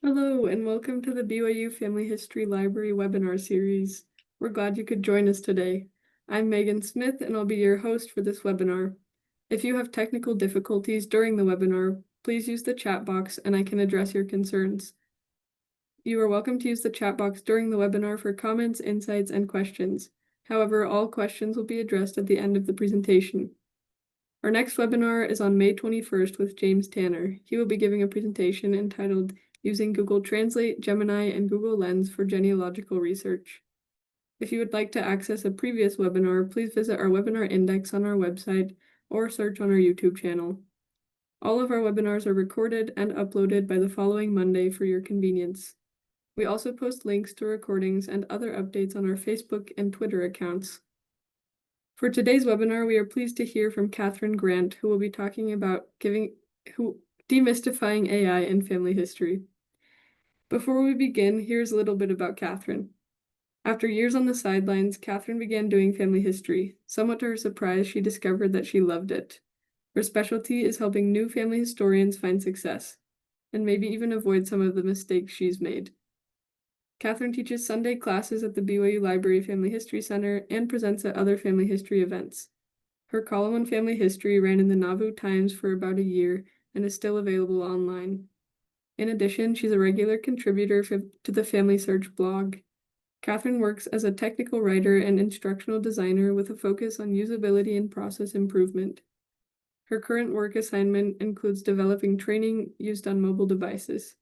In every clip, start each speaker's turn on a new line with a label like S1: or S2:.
S1: Hello, and welcome to the BYU Family History Library webinar series. We're glad you could join us today. I'm Megan Smith, and I'll be your host for this webinar. If you have technical difficulties during the webinar, please use the chat box and I can address your concerns. You are welcome to use the chat box during the webinar for comments, insights, and questions. However, all questions will be addressed at the end of the presentation. Our next webinar is on May 21st with James Tanner. He will be giving a presentation entitled Using Google Translate, Gemini, and Google Lens for Genealogical Research. If you would like to access a previous webinar, please visit our webinar index on our website or search on our YouTube channel. All of our webinars are recorded and uploaded by the following Monday for your convenience. We also post links to recordings and other updates on our Facebook and Twitter accounts. For today's webinar, we are pleased to hear from Kathryn Grant, who will be talking about demystifying AI in family history. Before we begin, here's a little bit about Kathryn. After years on the sidelines, Kathryn began doing family history. Somewhat to her surprise, she discovered that she loved it. Her specialty is helping new family historians find success, and maybe even avoid some of the mistakes she's made. Kathryn teaches Sunday classes at the BYU Library Family History Center and presents at other family history events. Her column on family history ran in the Nauvoo Times for about a year and is still available online. In addition, she's a regular contributor to the FamilySearch blog. Kathryn works as a technical writer and instructional designer with a focus on usability and process improvement. Her current work assignment includes developing training used on mobile devices.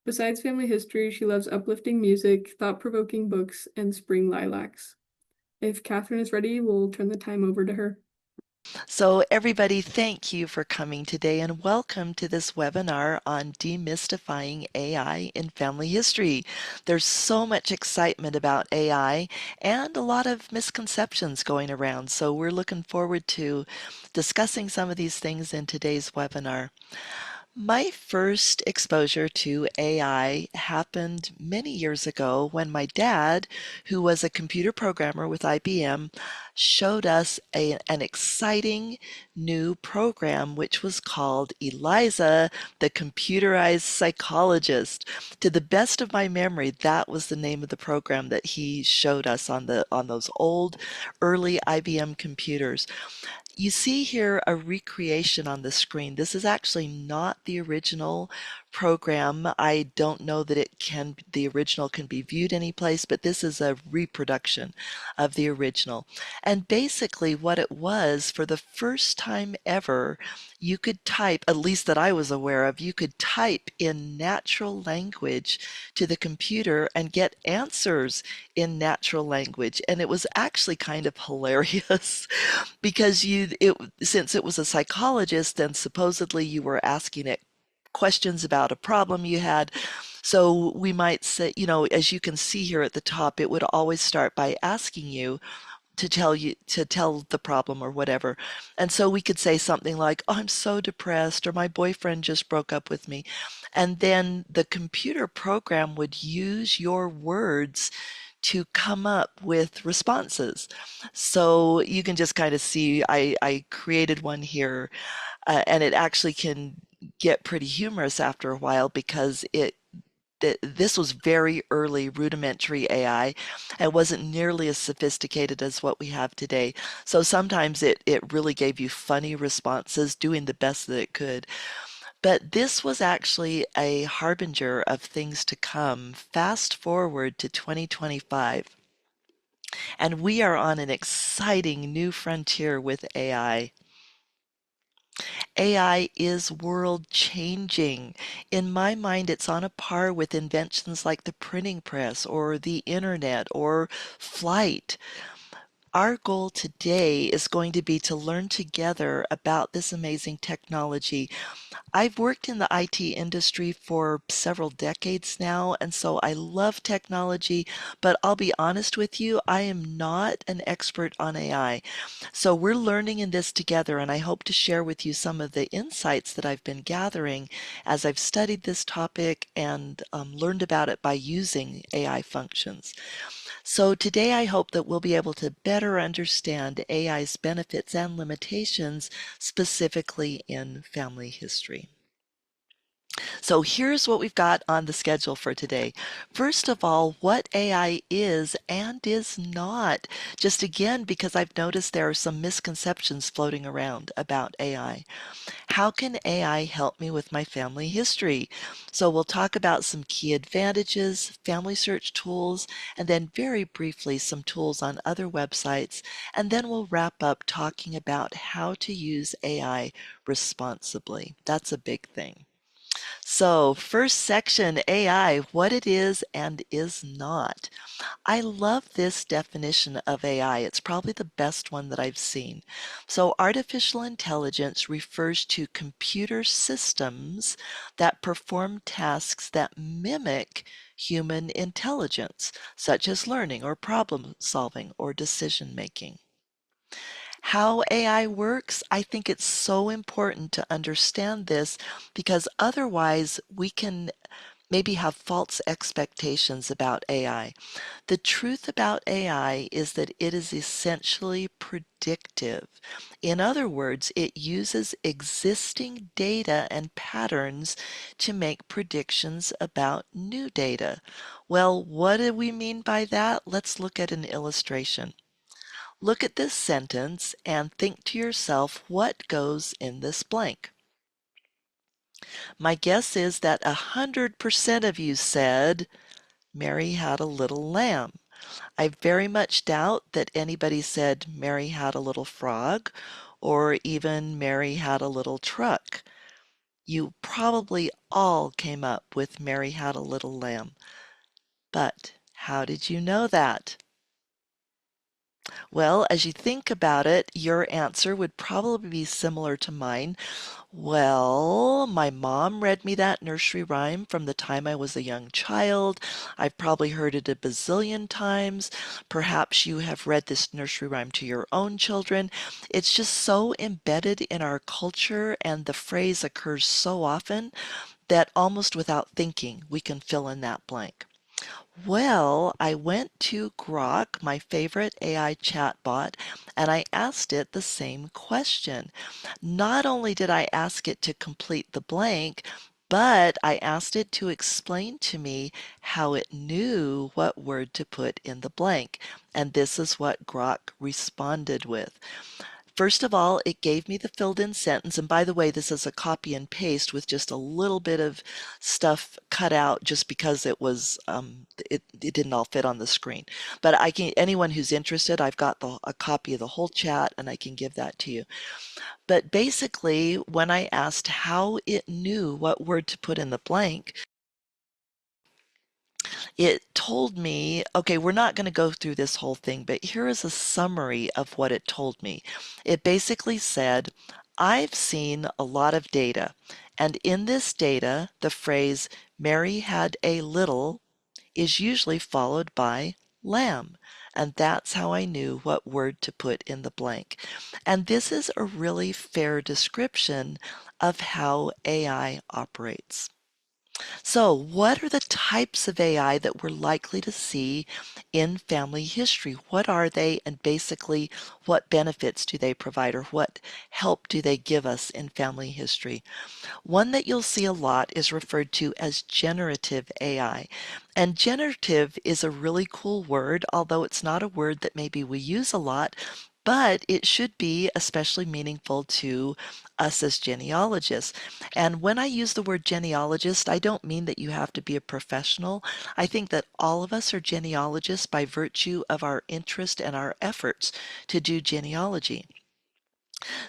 S1: Besides family history, she loves uplifting music, thought-provoking books, and spring lilacs. If Kathryn is ready, we'll turn the time over to her.
S2: So everybody, thank you for coming today and welcome to this webinar on demystifying AI in family history. There's so much excitement about AI and a lot of misconceptions going around. So we're looking forward to discussing some of these things in today's webinar. My first exposure to AI happened many years ago when my dad, who was a computer programmer with IBM, showed us an exciting new program which was called ELIZA, the Computerized Psychologist. To the best of my memory, that was the name of the program that he showed us on those old early IBM computers. You see here a recreation on the screen. This is actually not the original program. I don't know that the original can be viewed anyplace, but this is a reproduction of the original. And basically what it was, for the first time ever, you could type, at least that I was aware of, you could type in natural language to the computer and get answers in natural language. And it was actually kind of hilarious because since it was a psychologist, then supposedly you were asking it questions about a problem you had. So we might say, as you can see here at the top, it would always start by asking you to tell the problem or whatever. And so we could say something like, "Oh, I'm so depressed," or "My boyfriend just broke up with me." And then the computer program would use your words to come up with responses. So you can just kind of see I created one here, and it actually can get pretty humorous after a while because this was very early rudimentary AI. It wasn't nearly as sophisticated as what we have today. So sometimes it really gave you funny responses, doing the best that it could. But this was actually a harbinger of things to come. Fast forward to 2025, and we are on an exciting new frontier with AI. AI is world changing. In my mind, it's on a par with inventions like the printing press or the internet or flight. Our goal today is going to be to learn together about this amazing technology. I've worked in the IT industry for several decades now, and so I love technology, but I'll be honest with you, I am not an expert on AI. So we're learning in this together, and I hope to share with you some of the insights that I've been gathering as I've studied this topic and learned about it by using AI functions. So today I hope that we'll be able to better understand AI's benefits and limitations, specifically in family history. So here's what we've got on the schedule for today. First of all, what AI is and is not. Just again, because I've noticed there are some misconceptions floating around about AI. How can AI help me with my family history? So we'll talk about some key advantages, family search tools, and then very briefly some tools on other websites. And then we'll wrap up talking about how to use AI responsibly. That's a big thing. So, first section, AI, what it is and is not. I love this definition of AI. It's probably the best one that I've seen. So, artificial intelligence refers to computer systems that perform tasks that mimic human intelligence, such as learning or problem solving or decision making. How AI works, I think it's so important to understand this because otherwise we can maybe have false expectations about AI. The truth about AI is that it is essentially predictive. In other words, it uses existing data and patterns to make predictions about new data. Well, what do we mean by that? Let's look at an illustration. Look at this sentence and think to yourself what goes in this blank. My guess is that 100% of you said Mary had a little lamb. I very much doubt that anybody said Mary had a little frog or even Mary had a little truck. You probably all came up with Mary had a little lamb. But how did you know that? Well, as you think about it, your answer would probably be similar to mine. Well, my mom read me that nursery rhyme from the time I was a young child. I've probably heard it a bazillion times. Perhaps you have read this nursery rhyme to your own children. It's just so embedded in our culture, and the phrase occurs so often that almost without thinking, we can fill in that blank. Well, I went to Grok, my favorite AI chatbot, and I asked it the same question. Not only did I ask it to complete the blank, but I asked it to explain to me how it knew what word to put in the blank. And this is what Grok responded with. First of all, it gave me the filled in sentence. And by the way, this is a copy and paste with just a little bit of stuff cut out just because it didn't all fit on the screen. But I can, anyone who's interested, I've got a copy of the whole chat and I can give that to you. But basically, when I asked how it knew what word to put in the blank, it told me, okay, we're not going to go through this whole thing, but here is a summary of what it told me. It basically said, I've seen a lot of data, and in this data, the phrase Mary had a little is usually followed by lamb. And that's how I knew what word to put in the blank. And this is a really fair description of how AI operates. So, what are the types of AI that we're likely to see in family history? What are they, and basically, what benefits do they provide, or what help do they give us in family history? One that you'll see a lot is referred to as generative AI. And generative is a really cool word, although it's not a word that maybe we use a lot, but it should be especially meaningful to us as genealogists. And when I use the word genealogist, I don't mean that you have to be a professional. I think that all of us are genealogists by virtue of our interest and our efforts to do genealogy.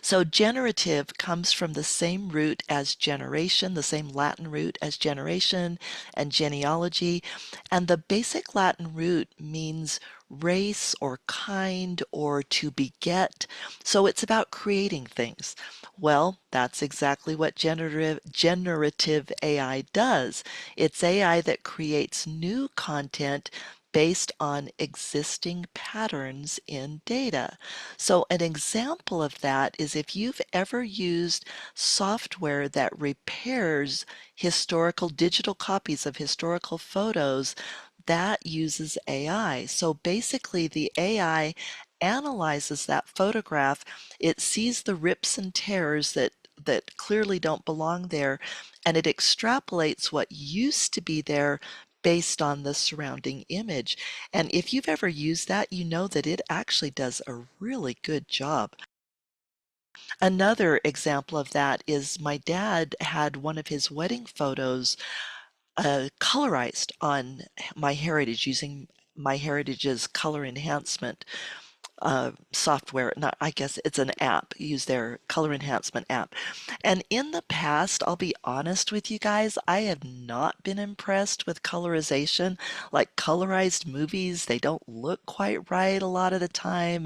S2: So generative comes from the same root as generation, the same Latin root as generation and genealogy. And the basic Latin root means race or kind or to beget. So it's about creating things. Well, that's exactly what generative AI does. It's AI that creates new content based on existing patterns in data. So an example of that is if you've ever used software that repairs historical digital copies of historical photos, that uses AI. So basically the AI analyzes that photograph, it sees the rips and tears that that clearly don't belong there, and it extrapolates what used to be there based on the surrounding image. And if you've ever used that, you know that it actually does a really good job. Another example of that is my dad had one of his wedding photos colorized on MyHeritage using MyHeritage's color enhancement software. Not, I guess it's an app. Use their color enhancement app. And in the past, I'll be honest with you guys, I have not been impressed with colorization. Like colorized movies, they don't look quite right a lot of the time.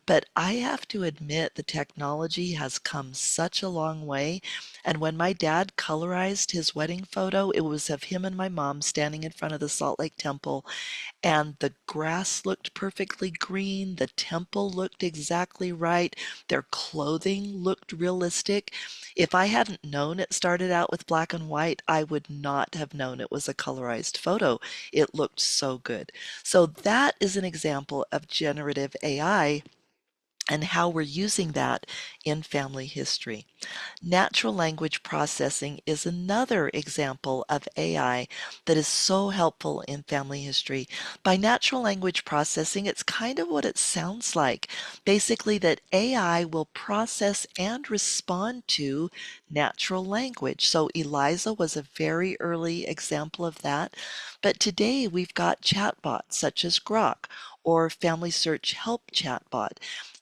S2: But I have to admit the technology has come such a long way. And when my dad colorized his wedding photo, it was of him and my mom standing in front of the Salt Lake Temple, and the grass looked perfectly green, the temple looked exactly right, their clothing looked realistic. If I hadn't known it started out with black and white, I would not have known it was a colorized photo. It looked so good. So that is an example of generative AI and how we're using that in family history. Natural language processing is another example of AI that is so helpful in family history. By natural language processing, it's kind of what it sounds like. Basically, that AI will process and respond to natural language. So Eliza was a very early example of that. But today we've got chatbots such as Grok or FamilySearch Help chatbot.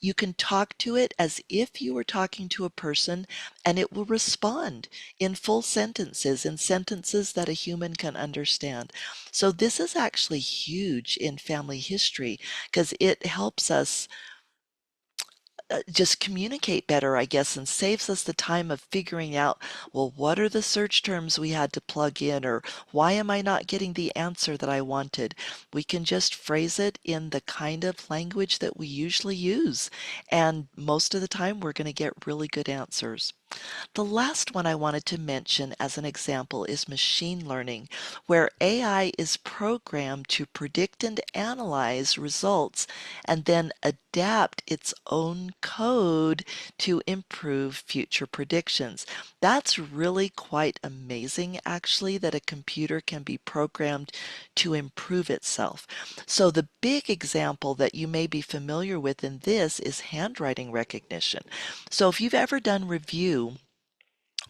S2: You can talk to it as if you were talking to a person, and it will respond in full sentences, in sentences that a human can understand. So this is actually huge in family history because it helps us just communicate better, I guess, and saves us the time of figuring out, well, what are the search terms we had to plug in, or why am I not getting the answer that I wanted? We can just phrase it in the kind of language that we usually use, and most of the time we're going to get really good answers. The last one I wanted to mention as an example is machine learning, where AI is programmed to predict and analyze results and then adapt its own code to improve future predictions. That's really quite amazing, actually, that a computer can be programmed to improve itself. So, the big example that you may be familiar with in this is handwriting recognition. So, if you've ever done review,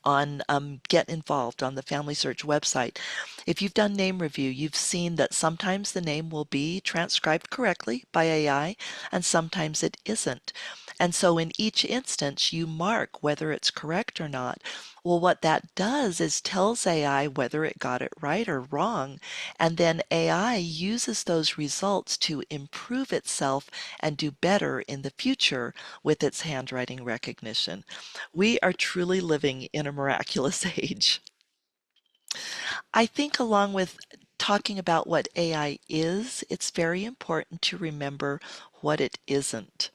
S2: on Get Involved on the Family Search website. If you've done name review, you've seen that sometimes the name will be transcribed correctly by AI and sometimes it isn't. And so in each instance, you mark whether it's correct or not. Well, what that does is tells AI whether it got it right or wrong, and then AI uses those results to improve itself and do better in the future with its handwriting recognition. We are truly living in a miraculous age. I think, along with talking about what AI is, it's very important to remember what it isn't.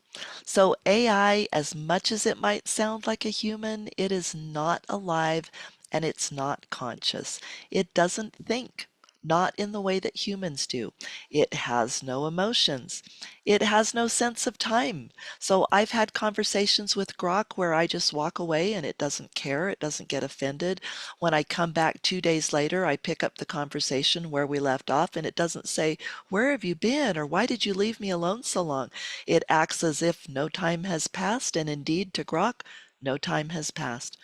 S2: So, AI, as much as it might sound like a human, it is not alive and it's not conscious. It doesn't think, not in the way that humans do. It has no emotions. It has no sense of time. So, I've had conversations with Grok where I just walk away and it doesn't care, it doesn't get offended. When I come back 2 days later, I pick up the conversation where we left off, and it doesn't say, "Where have you been?" or "Why did you leave me alone so long?" It acts as if no time has passed, and indeed, to Grok, no time has passed.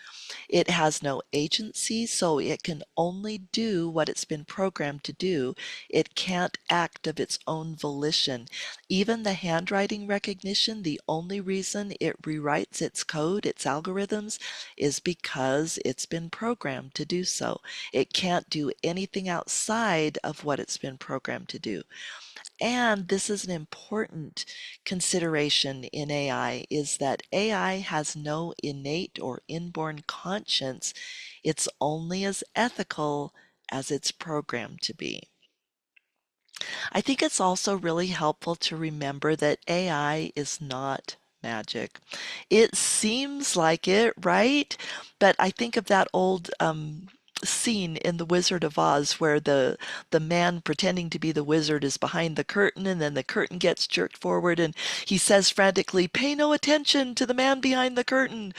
S2: It has no agency, so it can only do what it's been programmed to do. It can't act of its own volition. Even the handwriting recognition, the only reason it rewrites its code, its algorithms, is because it's been programmed to do so. It can't do anything outside of what it's been programmed to do. And this is an important consideration in AI, is that AI has no innate or inborn conscience. It's only as ethical as it's programmed to be. I think it's also really helpful to remember that AI is not magic. It seems like it, right? But I think of that old scene in The Wizard of Oz where the man pretending to be the wizard is behind the curtain, and then the curtain gets jerked forward and he says frantically, "Pay no attention to the man behind the curtain."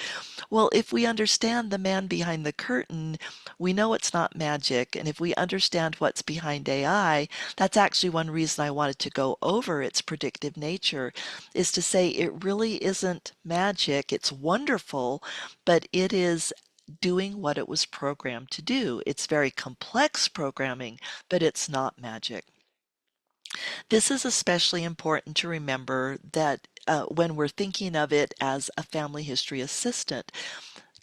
S2: Well, if we understand the man behind the curtain, we know it's not magic. And if we understand what's behind AI, that's actually one reason I wanted to go over its predictive nature, is to say it really isn't magic. It's wonderful, but it is doing what it was programmed to do. It's very complex programming, but it's not magic. This is especially important to remember that when we're thinking of it as a family history assistant.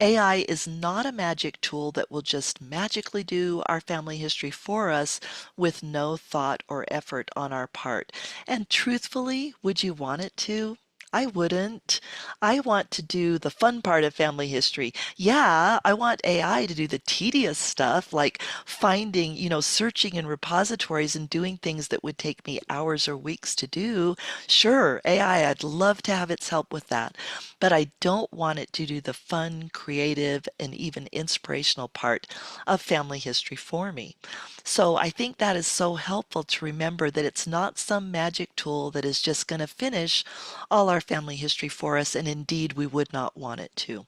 S2: AI is not a magic tool that will just magically do our family history for us with no thought or effort on our part. And truthfully, would you want it to? I wouldn't. I want to do the fun part of family history. Yeah, I want AI to do the tedious stuff like finding, searching in repositories and doing things that would take me hours or weeks to do. Sure, AI, I'd love to have its help with that, but I don't want it to do the fun, creative, and even inspirational part of family history for me. So I think that is so helpful to remember that it's not some magic tool that is just going to finish all our family history for us, and indeed we would not want it to.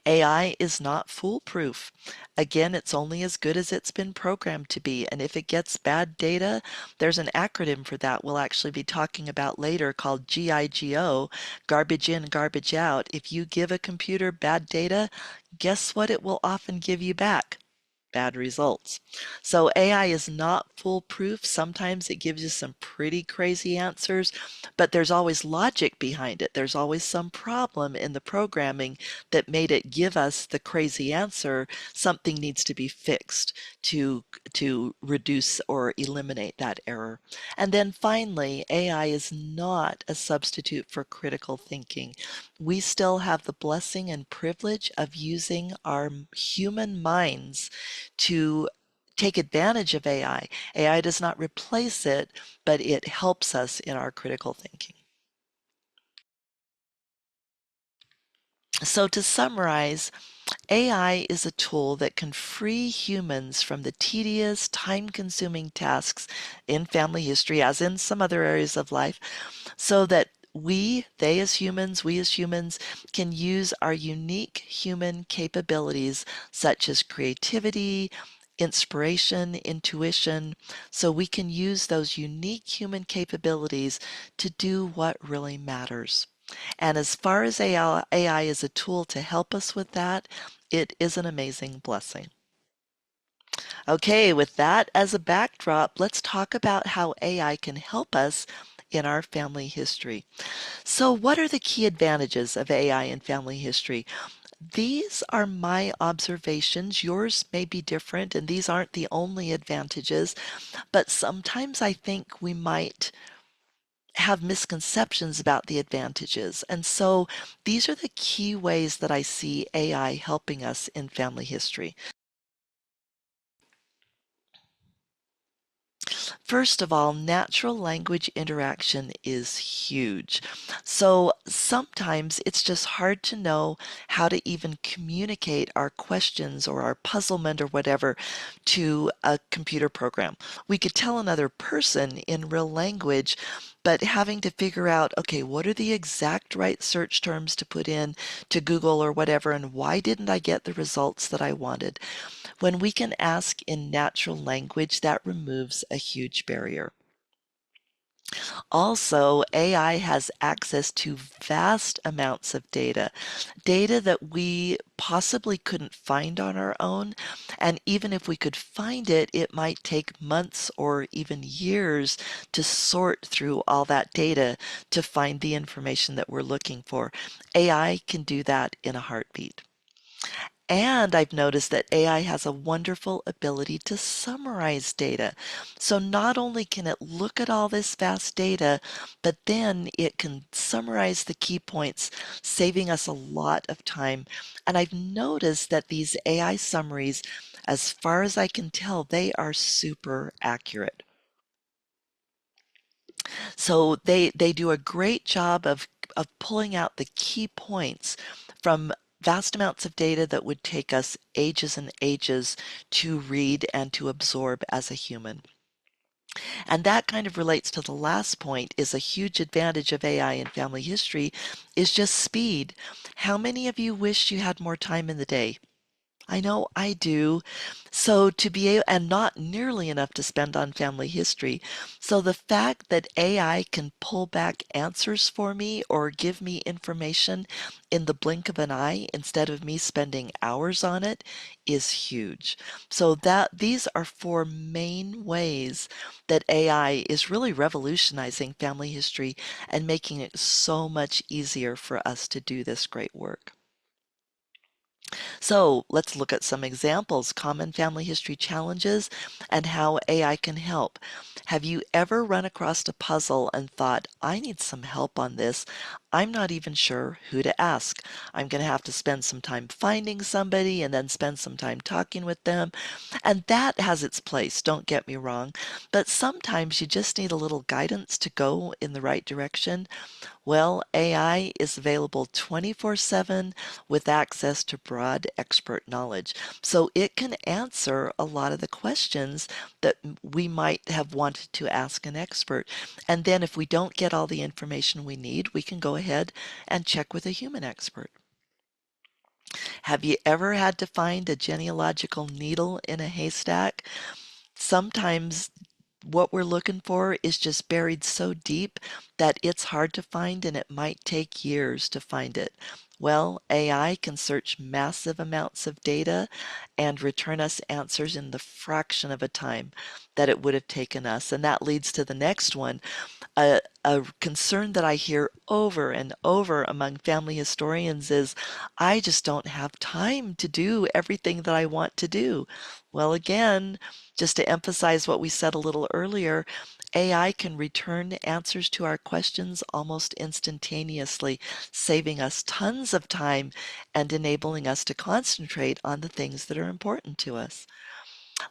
S2: AI is not foolproof. Again, it's only as good as it's been programmed to be. And if it gets bad data, there's an acronym for that we'll actually be talking about later called GIGO, garbage in, garbage out. If you give a computer bad data, guess what it will often give you back? Bad results. So AI is not foolproof. Sometimes it gives you some pretty crazy answers, but there's always logic behind it. There's always some problem in the programming that made it give us the crazy answer. Something needs to be fixed to reduce or eliminate that error. And then finally, AI is not a substitute for critical thinking. We still have the blessing and privilege of using our human minds to take advantage of AI. AI does not replace it, but it helps us in our critical thinking. So to summarize, AI is a tool that can free humans from the tedious, time-consuming tasks in family history, as in some other areas of life, so that we as humans, can use our unique human capabilities such as creativity, inspiration, intuition, so we can use those unique human capabilities to do what really matters. And as far as AI is a tool to help us with that, it is an amazing blessing. Okay, with that as a backdrop, let's talk about how AI can help us in our family history. So, what are the key advantages of AI in family history? These are my observations. Yours may be different, and these aren't the only advantages, but sometimes I think we might have misconceptions about the advantages. And so these are the key ways that I see AI helping us in family history. First of all, natural language interaction is huge. So sometimes it's just hard to know how to even communicate our questions or our puzzlement or whatever to a computer program. We could tell another person in real language, but having to figure out, okay, what are the exact right search terms to put in to Google or whatever, and why didn't I get the results that I wanted? When we can ask in natural language, that removes a huge barrier. Also, AI has access to vast amounts of data, data that we possibly couldn't find on our own. And even if we could find it, it might take months or even years to sort through all that data to find the information that we're looking for. AI can do that in a heartbeat. And I've noticed that AI has a wonderful ability to summarize data. So not only can it look at all this vast data, but then it can summarize the key points, saving us a lot of time. And I've noticed that these AI summaries, as far as I can tell, they are super accurate. So they do a great job of pulling out the key points from vast amounts of data that would take us ages and ages to read and to absorb as a human. And that kind of relates to the last point is a huge advantage of AI in family history is just speed. How many of you wish you had more time in the day? I know I do. So to be able, and not nearly enough to spend on family history. So the fact that AI can pull back answers for me or give me information in the blink of an eye instead of me spending hours on it is huge. So that these are four main ways that AI is really revolutionizing family history and making it so much easier for us to do this great work. So let's look at some examples, common family history challenges, and how AI can help. Have you ever run across a puzzle and thought, I need some help on this? I'm not even sure who to ask. I'm going to have to spend some time finding somebody and then spend some time talking with them. And that has its place, don't get me wrong. But sometimes you just need a little guidance to go in the right direction. Well, AI is available 24/7 with access to broad expert knowledge. So it can answer a lot of the questions that we might have wanted to ask an expert. And then if we don't get all the information we need, we can go ahead and check with a human expert. Have you ever had to find a genealogical needle in a haystack? Sometimes what we're looking for is just buried so deep that it's hard to find and it might take years to find it. Well, AI can search massive amounts of data and return us answers in the fraction of a time that it would have taken us. And that leads to the next one. A concern that I hear over and over among family historians is I just don't have time to do everything that I want to do. Well, again, just to emphasize what we said a little earlier, AI can return answers to our questions almost instantaneously, saving us tons of time and enabling us to concentrate on the things that are important to us.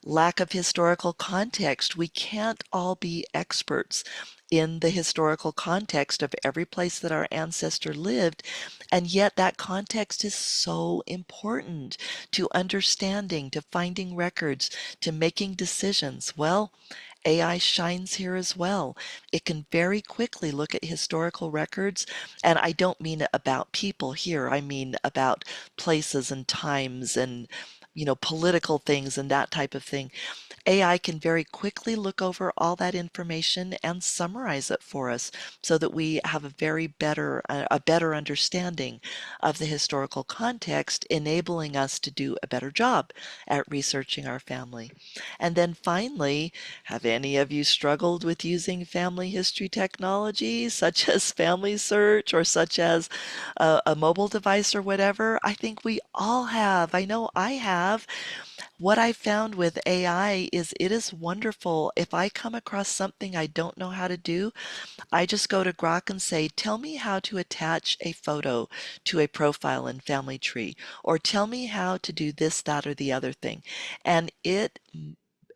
S2: Lack of historical context. We can't all be experts in the historical context of every place that our ancestor lived, and yet that context is so important to understanding, to finding records, to making decisions. Well, AI shines here as well. It can very quickly look at historical records, and I don't mean about people here. I mean about places and times and political things and that type of thing. AI can very quickly look over all that information and summarize it for us so that we have a better understanding of the historical context, enabling us to do a better job at researching our family. And then finally, have any of you struggled with using family history technology such as FamilySearch or such as a mobile device or whatever? I think we all have. I know I have. What I found with AI is it is wonderful. If I come across something I don't know how to do, I just go to Grok and say, tell me how to attach a photo to a profile in Family Tree, or tell me how to do this, that, or the other thing. And it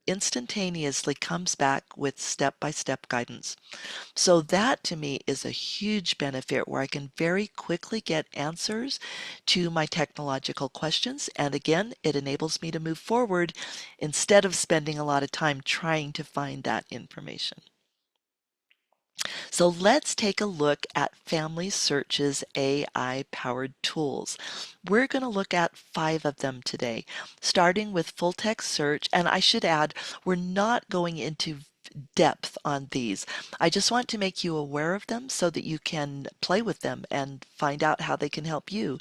S2: instantaneously comes back with step-by-step guidance. So that to me is a huge benefit where I can very quickly get answers to my technological questions. And again, it enables me to move forward instead of spending a lot of time trying to find that information. So let's take a look at Family Search's AI-powered tools. We're going to look at 5 of them today, starting with full text search. And I should add, we're not going into depth on these. I just want to make you aware of them so that you can play with them and find out how they can help you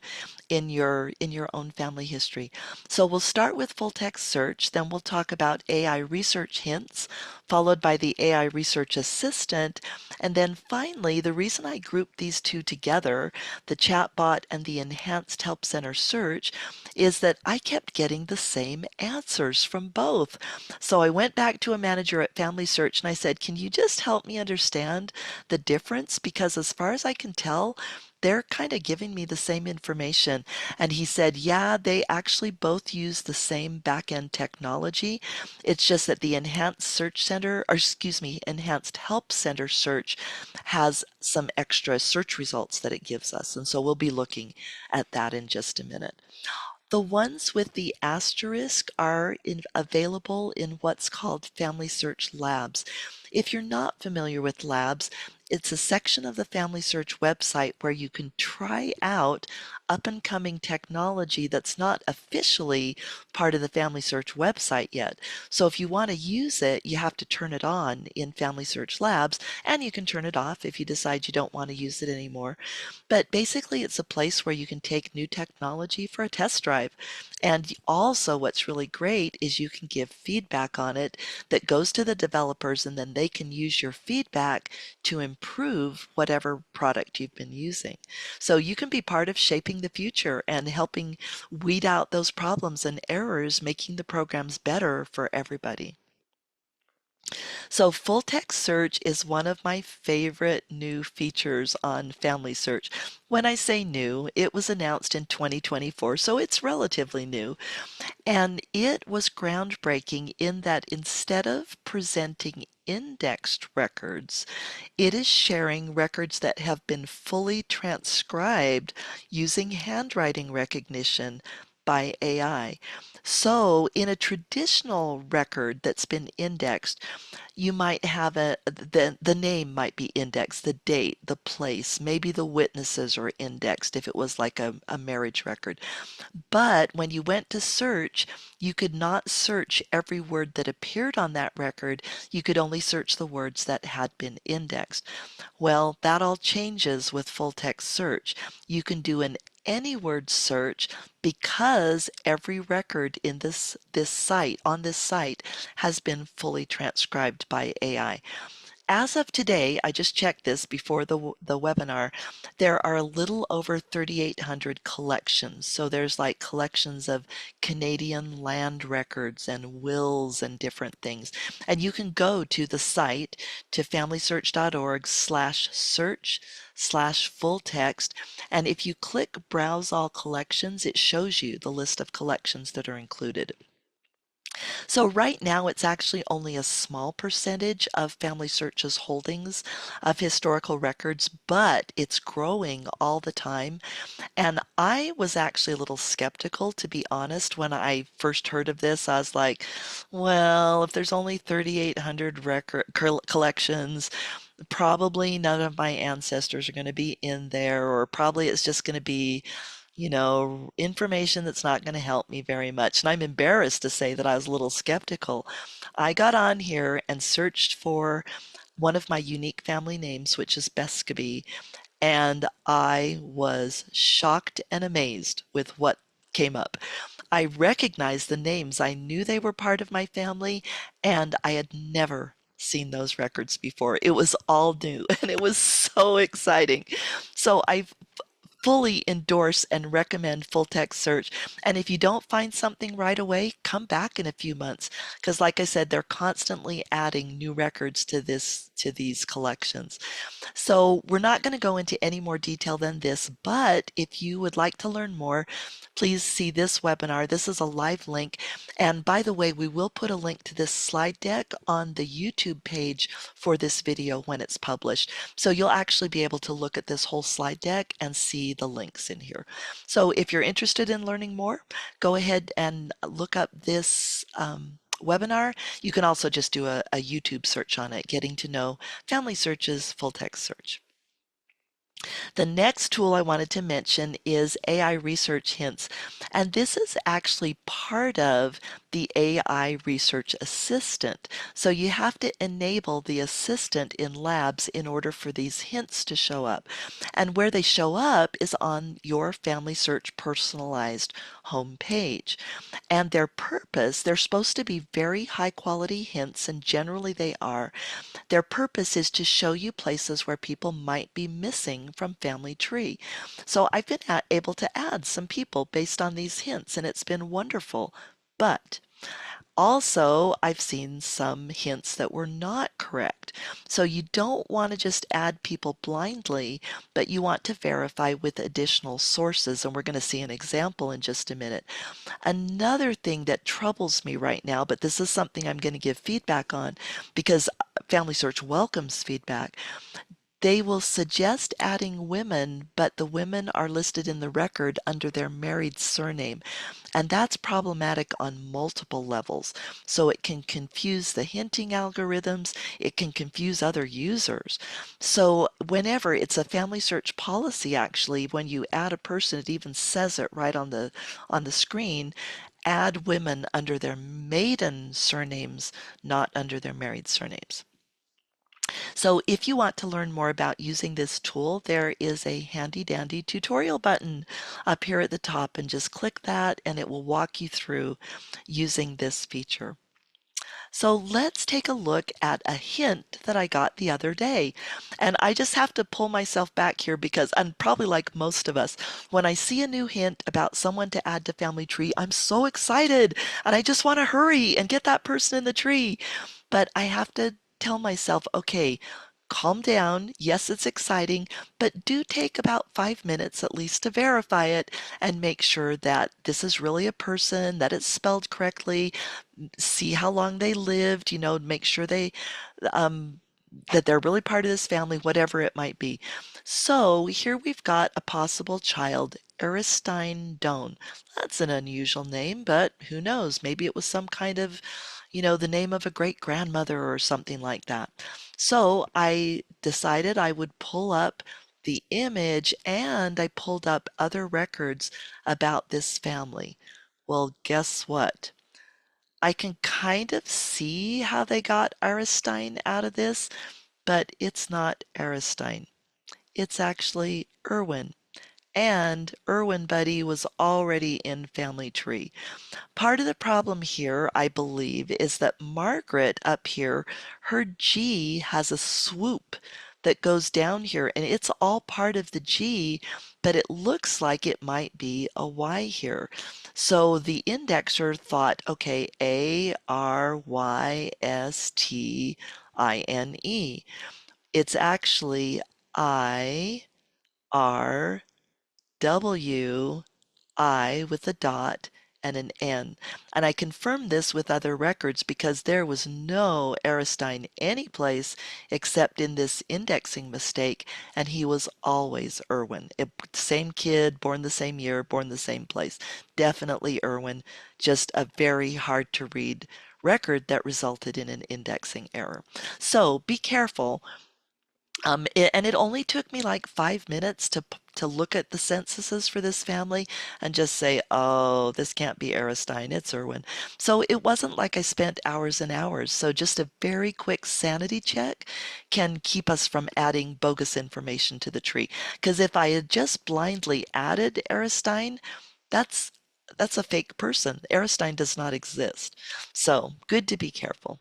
S2: in your own family history. So we'll start with full text search, then we'll talk about AI research hints, followed by the AI research assistant, and then finally, the reason I grouped these two together, the chatbot and the enhanced help center search, is that I kept getting the same answers from both. So I went back to a manager at Family Search and I said, can you just help me understand the difference? Because as far as I can tell, they're kind of giving me the same information. And he said, yeah, they actually both use the same back-end technology. It's just that the enhanced search center, or excuse me, enhanced help center search has some extra search results that it gives us. And so we'll be looking at that in just a minute. The ones with the asterisk are available in what's called Family Search Labs. If you're not familiar with labs, it's a section of the Family Search website where you can try out up and coming technology that's not officially part of the Family Search website yet. So if you want to use it, you have to turn it on in Family Search Labs, and you can turn it off if you decide you don't want to use it anymore. But basically, it's a place where you can take new technology for a test drive. And also, what's really great is you can give feedback on it that goes to the developers, and then they can use your feedback to improve whatever product you've been using. So you can be part of shaping the future and helping weed out those problems and errors, making the programs better for everybody. So full text search is one of my favorite new features on Family Search. When I say new, it was announced in 2024, so it's relatively new. And it was groundbreaking in that instead of presenting indexed records, it is sharing records that have been fully transcribed using handwriting recognition by AI. So, in a traditional record that's been indexed, you might have the name might be indexed, the date, the place, maybe the witnesses are indexed if it was like a marriage record. But when you went to search, you could not search every word that appeared on that record. You could only search the words that had been indexed. Well, that all changes with full text search. You can do an any word search because every record in this site on this site has been fully transcribed by AI. As of today, I just checked this before the webinar, there are a little over 3,800 collections. So there's like collections of Canadian land records and wills and different things. And you can go to the site to familysearch.org/search/full text. And if you click Browse All Collections, it shows you the list of collections that are included. So right now, it's actually only a small percentage of Family Search's holdings of historical records, but it's growing all the time. And I was actually a little skeptical, to be honest, when I first heard of this. I was like, well, if there's only 3,800 record collections, probably none of my ancestors are going to be in there, or probably it's just going to be information that's not going to help me very much. And I'm embarrassed to say that I was a little skeptical. I got on here and searched for one of my unique family names, which is Bescaby, and I was shocked and amazed with what came up. I recognized the names. I knew they were part of my family, and I had never seen those records before. It was all new, and it was so exciting. So I fully endorse and recommend full text search. And if you don't find something right away, come back in a few months because like I said, they're constantly adding new records to these collections. So we're not going to go into any more detail than this, but if you would like to learn more, please see this webinar. This is a live link. And by the way, we will put a link to this slide deck on the YouTube page for this video when it's published. So you'll actually be able to look at this whole slide deck and see the links in here. So if you're interested in learning more, go ahead and look up this webinar. You can also just do a YouTube search on it, Getting to Know Family Search's Full Text Search. The next tool I wanted to mention is AI Research Hints, and this is actually part of the AI Research Assistant. So you have to enable the assistant in labs in order for these hints to show up. And where they show up is on your Family Search personalized home page. And their purpose, they're supposed to be very high quality hints, and generally they are. Their purpose is to show you places where people might be missing from family tree. So I've been able to add some people based on these hints, and it's been wonderful. But Also, I've seen some hints that were not correct. So you don't want to just add people blindly, but you want to verify with additional sources. And we're going to see an example in just a minute. Another thing that troubles me right now, but this is something I'm going to give feedback on because Family Search welcomes feedback. They will suggest adding women, but the women are listed in the record under their married surname. And that's problematic on multiple levels. So it can confuse the hinting algorithms, it can confuse other users. So whenever it's a family search policy, actually, when you add a person, it even says it right on the screen, add women under their maiden surnames, not under their married surnames. So if you want to learn more about using this tool, there is a handy dandy tutorial button up here at the top, and just click that and it will walk you through using this feature. So let's take a look at a hint that I got the other day. And I just have to pull myself back here because I'm probably like most of us. When I see a new hint about someone to add to family tree, I'm so excited and I just want to hurry and get that person in the tree. But I have to tell myself, okay, calm down. Yes, it's exciting, but do take about 5 minutes at least to verify it and make sure that this is really a person, that it's spelled correctly, see how long they lived, make sure um, that they're really part of this family, whatever it might be. So here we've got a possible child, Aristine Doan. That's an unusual name, but who knows? Maybe it was some kind of, the name of a great grandmother or something like that. So I decided I would pull up the image and I pulled up other records about this family. Well, guess what? I can kind of see how they got Aristine out of this, but it's not Aristine. It's actually Irwin. And Irwin Buddy was already in Family Tree. Part of the problem here, I believe, is that Margaret up here, her G has a swoop that goes down here, and it's all part of the G, but it looks like it might be a Y here. So the indexer thought, okay, Arystine. It's actually IRW with a dot and an N. And I confirmed this with other records because there was no Aristine anyplace except in this indexing mistake, and he was always Irwin. Same kid, born the same year, born the same place. Definitely Irwin, just a very hard to read record that resulted in an indexing error. So be careful. And it only took me like 5 minutes to look at the censuses for this family and just say, oh, this can't be Aristine, it's Irwin. So it wasn't like I spent hours and hours. So just a very quick sanity check can keep us from adding bogus information to the tree. Because if I had just blindly added Aristine, that's that's a fake person. Aristine does not exist. So good to be careful.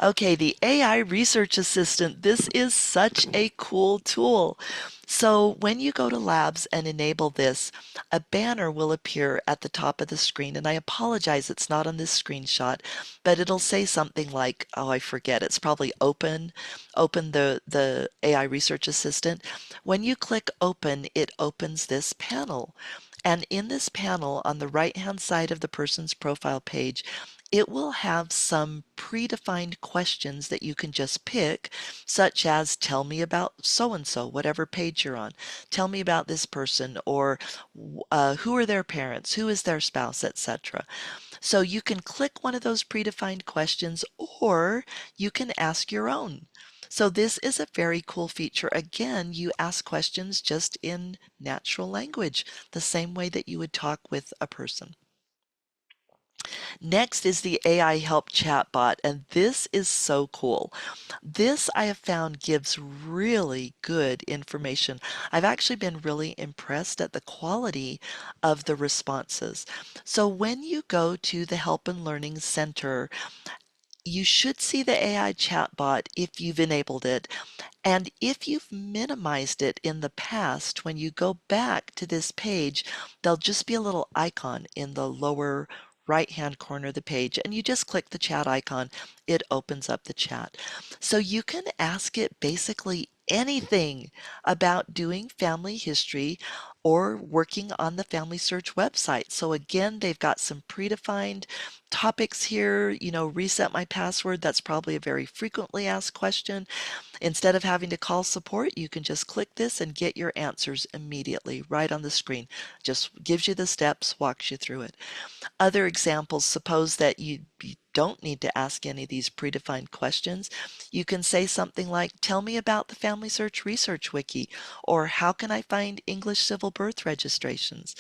S2: Okay, the AI Research Assistant. This is such a cool tool. So when you go to Labs and enable this, a banner will appear at the top of the screen. And I apologize, it's not on this screenshot, but it'll say something like, oh, I forget, it's probably open the AI Research Assistant. When you click open, it opens this panel. And in this panel, on the right-hand side of the person's profile page, it will have some predefined questions that you can just pick, such as tell me about so and so, whatever page you're on. Tell me about this person, or who are their parents, who is their spouse, etc. So you can click one of those predefined questions, or you can ask your own. So this is a very cool feature. Again, you ask questions just in natural language, the same way that you would talk with a person. Next is the AI Help chatbot, and this is so cool. This I have found gives really good information. I've actually been really impressed at the quality of the responses. So when you go to the Help and Learning Center, you should see the AI chatbot if you've enabled it. And if you've minimized it in the past, when you go back to this page, there'll just be a little icon in the lower right-hand corner of the page, and you just click the chat icon. It opens up the chat. So you can ask it basically anything about doing family history or working on the Family Search website. So again, they've got some predefined topics here. Reset my password. That's probably a very frequently asked question. Instead of having to call support, you can just click this and get your answers immediately right on the screen. Just gives you the steps, walks you through it. Other examples, suppose that you don't need to ask any of these predefined questions. You can say something like, tell me about the Family Search Research Wiki, or how can I find English civil birth registrations?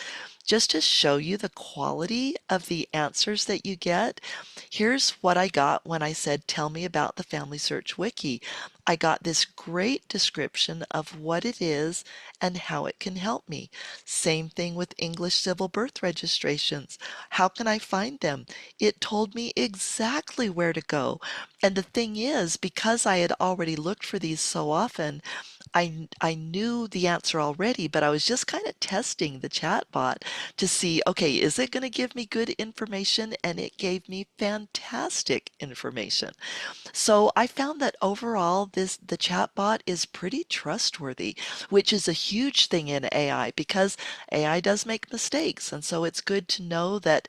S2: Just to show you the quality of the answers that you get, here's what I got when I said, tell me about the Family Search Wiki. I got this great description of what it is and how it can help me. Same thing with English civil birth registrations. How can I find them? It told me exactly where to go. And the thing is, because I had already looked for these so often, I knew the answer already, but I was just kind of testing the chatbot to see, okay, is it going to give me good information? And it gave me fantastic information. So I found that overall the chatbot is pretty trustworthy, which is a huge thing in AI because AI does make mistakes. And so it's good to know that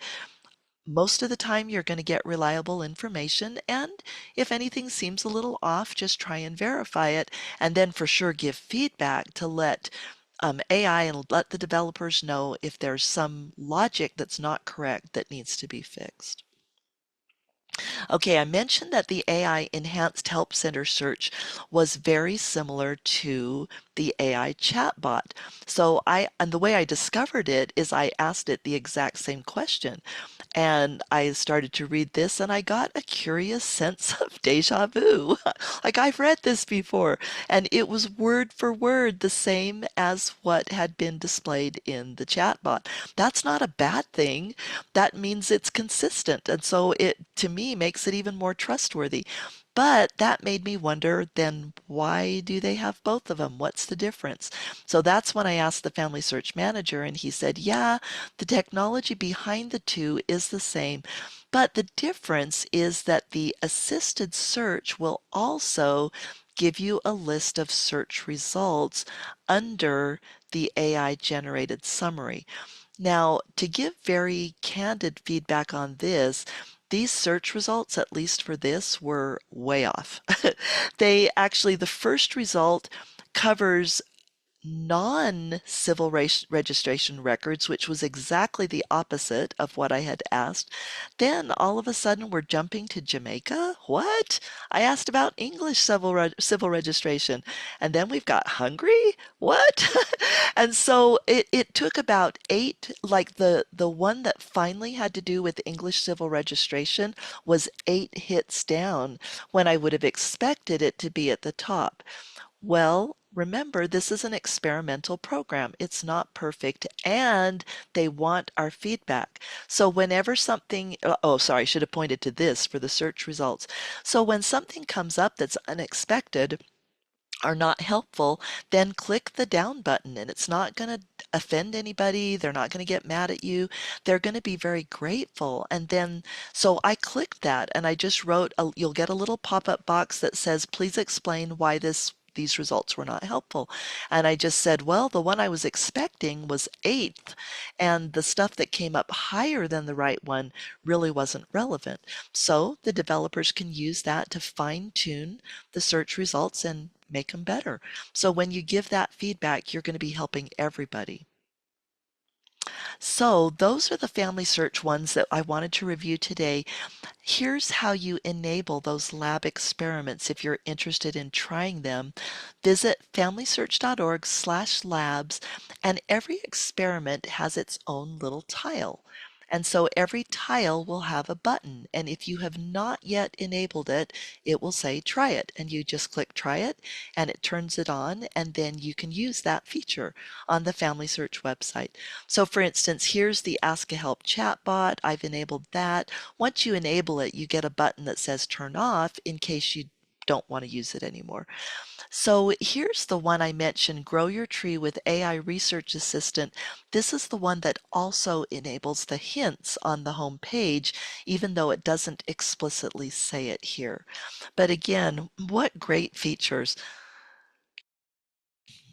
S2: most of the time you're going to get reliable information, and if anything seems a little off, just try and verify it, and then for sure give feedback to let AI and let the developers know if there's some logic that's not correct that needs to be fixed. Okay, I mentioned that the AI enhanced help center search was very similar to the AI chatbot. And the way I discovered it is I asked it the exact same question. And I started to read this and I got a curious sense of deja vu. Like I've read this before. And it was word for word the same as what had been displayed in the chatbot. That's not a bad thing. That means it's consistent. And so it, to me, makes it even more trustworthy. But that made me wonder, then why do they have both of them? What's the difference? So that's when I asked the Family Search Manager, and he said, yeah, the technology behind the two is the same, but the difference is that the assisted search will also give you a list of search results under the AI generated summary. Now, to give very candid feedback on this, these search results, at least for this, were way off. The first result covers non-civil registration records, which was exactly the opposite of what I had asked. Then all of a sudden we're jumping to Jamaica. What? I asked about English civil registration. And then we've got Hungary? What? And so it took about eight, like the one that finally had to do with English civil registration was 8 hits down when I would have expected it to be at the top. Well, remember, this is an experimental program. It's not perfect, and they want our feedback. So whenever something, oh, sorry, I should have pointed to this for the search results. So when something comes up that's unexpected, are not helpful, then click the down button and it's not going to offend anybody. They're not going to get mad at you. They're going to be very grateful. And then, so I clicked that and I just wrote, you'll get a little pop-up box that says, please explain why these results were not helpful. And I just said, well, the one I was expecting was eighth, and the stuff that came up higher than the right one really wasn't relevant. So the developers can use that to fine tune the search results and make them better. So when you give that feedback, you're going to be helping everybody. So those are the family search ones that I wanted to review today. Here's how you enable those lab experiments if you're interested in trying them. Visit familysearch.org/labs, and every experiment has its own little tile. And so every tile will have a button, and if you have not yet enabled it, it will say try it, and you just click try it, and it turns it on, and then you can use that feature on the Family Search website. So for instance, here's the Ask a Help chatbot. I've enabled that. Once you enable it, you get a button that says turn off in case you don't want to use it anymore. So here's the one I mentioned, Grow Your Tree with AI Research Assistant. This is the one that also enables the hints on the home page, even though it doesn't explicitly say it here. But again, what great features,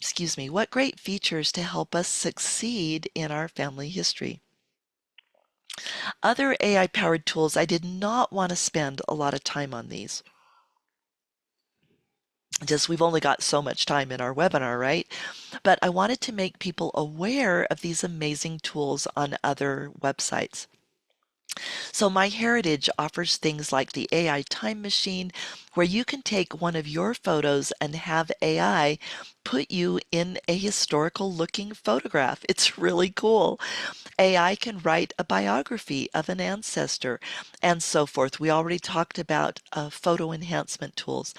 S2: excuse me, what great features to help us succeed in our family history. Other AI powered tools, I did not want to spend a lot of time on these. Just we've only got so much time in our webinar, right? But I wanted to make people aware of these amazing tools on other websites. So MyHeritage offers things like the AI Time Machine, where you can take one of your photos and have AI put you in a historical looking photograph. It's really cool. AI can write a biography of an ancestor and so forth. We already talked about photo enhancement tools.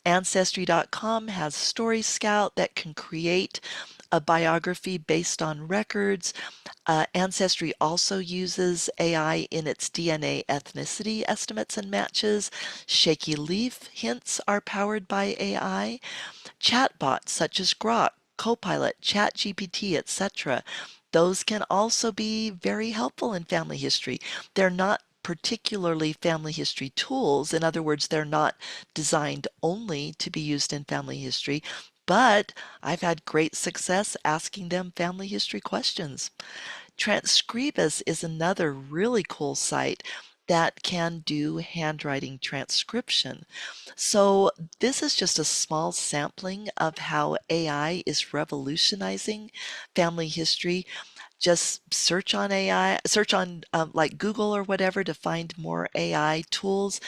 S2: Ancestry.com has Story Scout that can create a biography based on records. Ancestry also uses AI in its DNA ethnicity estimates and matches. Shaky Leaf hints are powered by AI. Chatbots such as Grok, Copilot, ChatGPT, etc. Those can also be very helpful in family history. They're not particularly family history tools. In other words, they're not designed only to be used in family history, but I've had great success asking them family history questions. Transcribus is another really cool site that can do handwriting transcription. So this is just a small sampling of how AI is revolutionizing family history. Just search on AI, search on like Google or whatever to find more AI tools.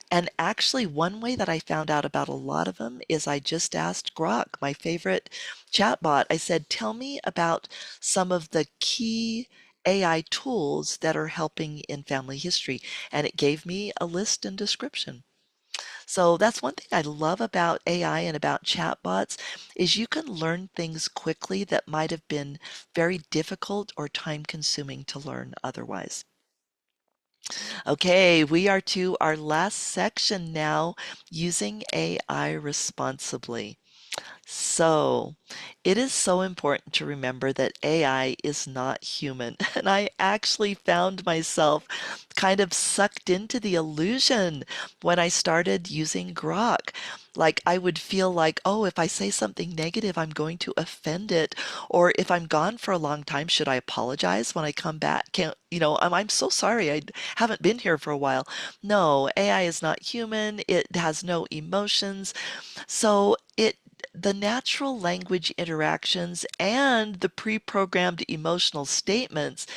S2: And actually, one way that I found out about a lot of them is I just asked Grok, my favorite chatbot. I said, tell me about some of the key AI tools that are helping in family history. And it gave me a list and description. So that's one thing I love about AI and about chatbots is you can learn things quickly that might have been very difficult or time consuming to learn otherwise. Okay, we are to our last section now, using AI responsibly. So, it is so important to remember that AI is not human. And I actually found myself kind of sucked into the illusion when I started using Grok. Like, I would feel like, oh, if I say something negative, I'm going to offend it. Or if I'm gone for a long time, should I apologize when I come back? Can't, I'm so sorry. I haven't been here for a while. No, AI is not human. It has no emotions. So the natural language interactions and the pre-programmed emotional statements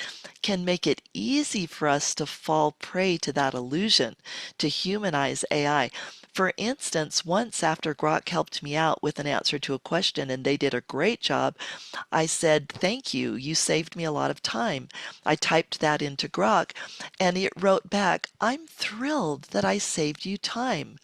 S2: can make it easy for us to fall prey to that illusion, to humanize AI. For instance, once after Grok helped me out with an answer to a question and they did a great job, I said, "Thank you. You saved me a lot of time." I typed that into Grok and it wrote back, "I'm thrilled that I saved you time."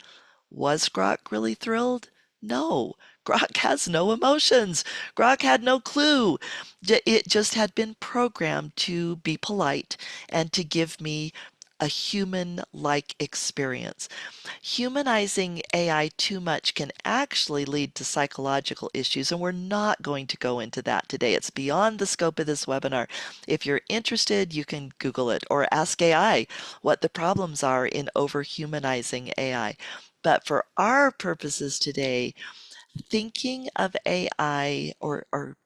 S2: Was Grok really thrilled? No. Grok has no emotions. Grok had no clue. It just had been programmed to be polite and to give me a human-like experience. Humanizing AI too much can actually lead to psychological issues, and we're not going to go into that today. It's beyond the scope of this webinar. If you're interested, you can Google it or ask AI what the problems are in over-humanizing AI. But for our purposes today, thinking of AI or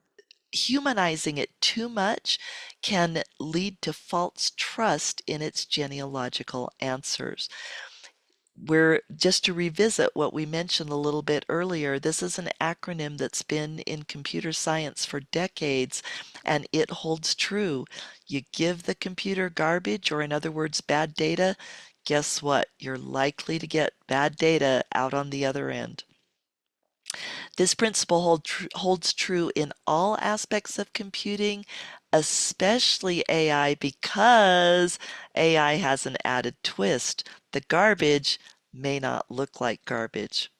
S2: humanizing it too much can lead to false trust in its genealogical answers. We're just to revisit what we mentioned a little bit earlier. This is an acronym that's been in computer science for decades, and it holds true. You give the computer garbage, or in other words, bad data, guess what? You're likely to get bad data out on the other end. This principle holds true in all aspects of computing, especially AI, because AI has an added twist. The garbage may not look like garbage.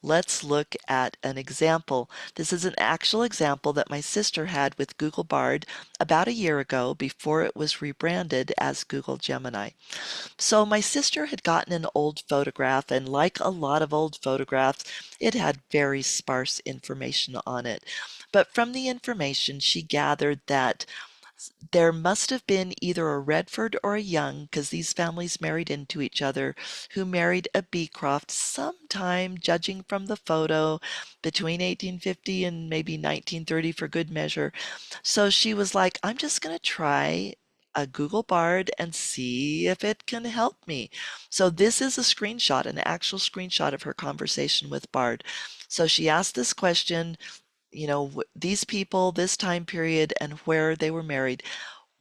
S2: Let's look at an example. This is an actual example that my sister had with Google Bard about a year ago before it was rebranded as Google Gemini. So my sister had gotten an old photograph, and like a lot of old photographs, it had very sparse information on it. But from the information, she gathered that there must have been either a Redford or a Young, because these families married into each other, who married a Beecroft sometime, judging from the photo, between 1850 and maybe 1930 for good measure. So she was like, I'm just going to try a Google Bard and see if it can help me. So this is a screenshot, an actual screenshot of her conversation with Bard. So she asked this question, these people, this time period, and where they were married.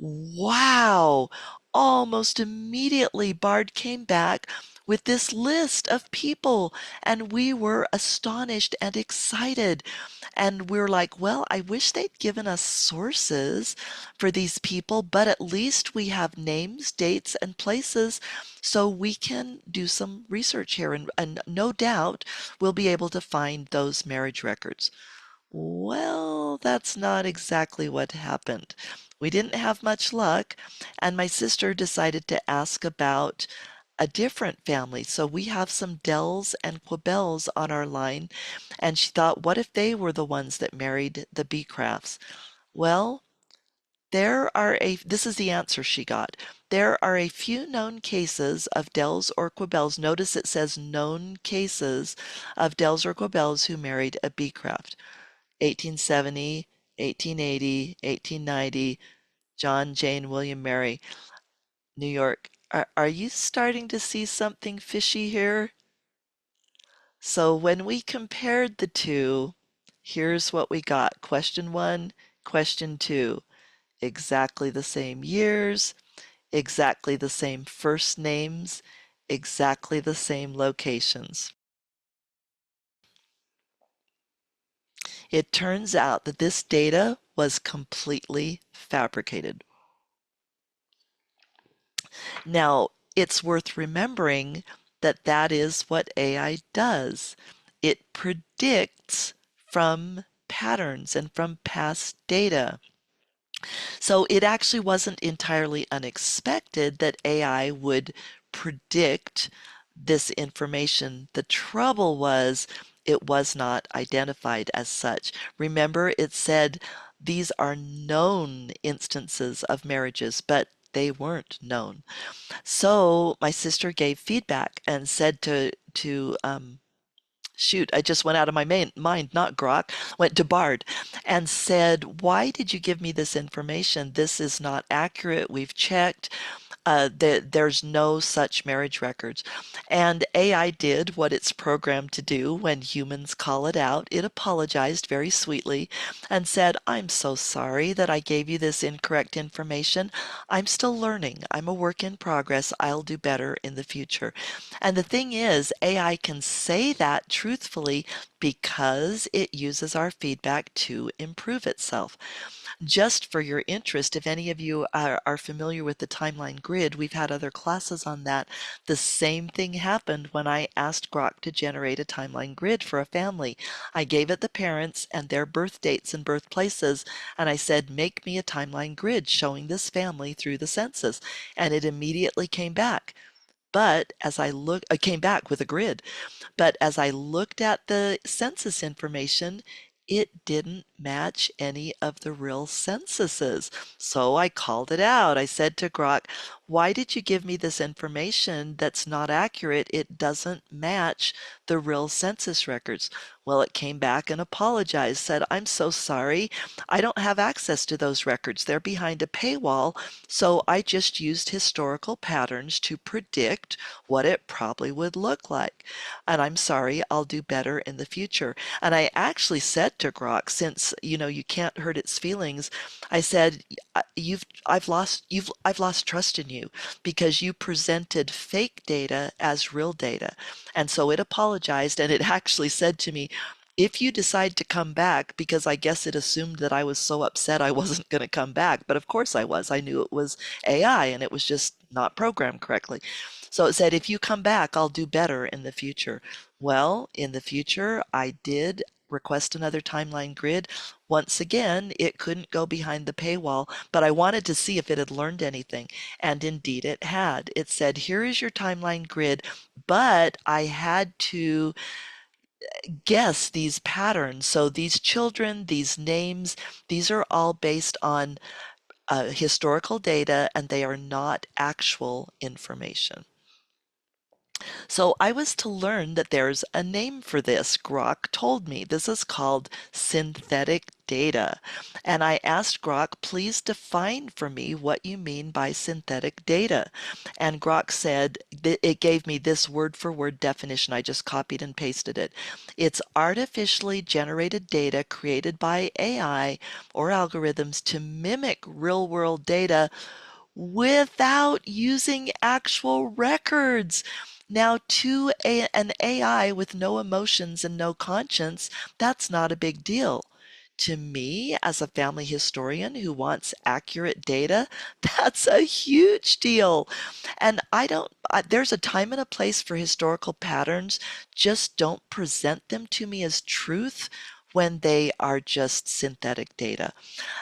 S2: Wow! Almost immediately, Bard came back with this list of people, and we were astonished and excited. And we're like, well, I wish they'd given us sources for these people, but at least we have names, dates, and places so we can do some research here. And no doubt we'll be able to find those marriage records. Well, that's not exactly what happened. We didn't have much luck, and my sister decided to ask about a different family. So we have some Dells and Quibels on our line, and she thought, what if they were the ones that married the Beecrafts? Well, this is the answer she got. There are a few known cases of Dells or Quibels. Notice it says known cases of Dells or Quibels who married a Beecraft. 1870, 1880, 1890, John, Jane, William, Mary, New York. Are you starting to see something fishy here? So when we compared the two, here's what we got. Question one, question two. Exactly the same years, exactly the same first names, exactly the same locations. It turns out that this data was completely fabricated. Now, it's worth remembering that that is what AI does. It predicts from patterns and from past data. So it actually wasn't entirely unexpected that AI would predict this information. The trouble was it was not identified as such. Remember, it said these are known instances of marriages, but they weren't known. So my sister gave feedback and said shoot, I just went out of my mind, not Grok, went to Bard and said, why did you give me this information? This is not accurate. We've checked. There's no such marriage records. And AI did what it's programmed to do when humans call it out. It apologized very sweetly and said, I'm so sorry that I gave you this incorrect information. I'm still learning. I'm a work in progress. I'll do better in the future. And the thing is, AI can say that truthfully because it uses our feedback to improve itself. Just for your interest, if any of you are familiar with the timeline grid, we've had other classes on that. The same thing happened when I asked Grok to generate a timeline grid for a family. I gave it the parents and their birth dates and birthplaces, and I said, make me a timeline grid showing this family through the census. And it immediately came back. But as I came back with a grid. But as I looked at the census information, it didn't match any of the real censuses. So I called it out. I said to Grok, why did you give me this information that's not accurate? It doesn't match the real census records. Well, it came back and apologized, said, I'm so sorry. I don't have access to those records. They're behind a paywall. So I just used historical patterns to predict what it probably would look like. And I'm sorry, I'll do better in the future. And I actually said to Grok, since you can't hurt its feelings, I said, I've lost trust in you because you presented fake data as real data. And so it apologized, and it actually said to me, if you decide to come back, because I guess it assumed that I was so upset I wasn't going to come back, but of course I was. I knew it was AI and it was just not programmed correctly. So it said, if you come back, I'll do better in the future. Well, in the future, I did request another timeline grid. Once again, it couldn't go behind the paywall, but I wanted to see if it had learned anything. And indeed, it had. It said, here is your timeline grid, but I had to guess these patterns. So these children, these names, these are all based on historical data and they are not actual information. So I was to learn that there's a name for this. Grok told me this is called synthetic data. And I asked Grok, please define for me what you mean by synthetic data. And Grok said, it gave me this word for word definition. I just copied and pasted it. It's artificially generated data created by AI or algorithms to mimic real world data without using actual records. Now, an AI with no emotions and no conscience, that's not a big deal. To me, as a family historian who wants accurate data, that's a huge deal. And there's a time and a place for historical patterns. Just don't present them to me as truth when they are just synthetic data.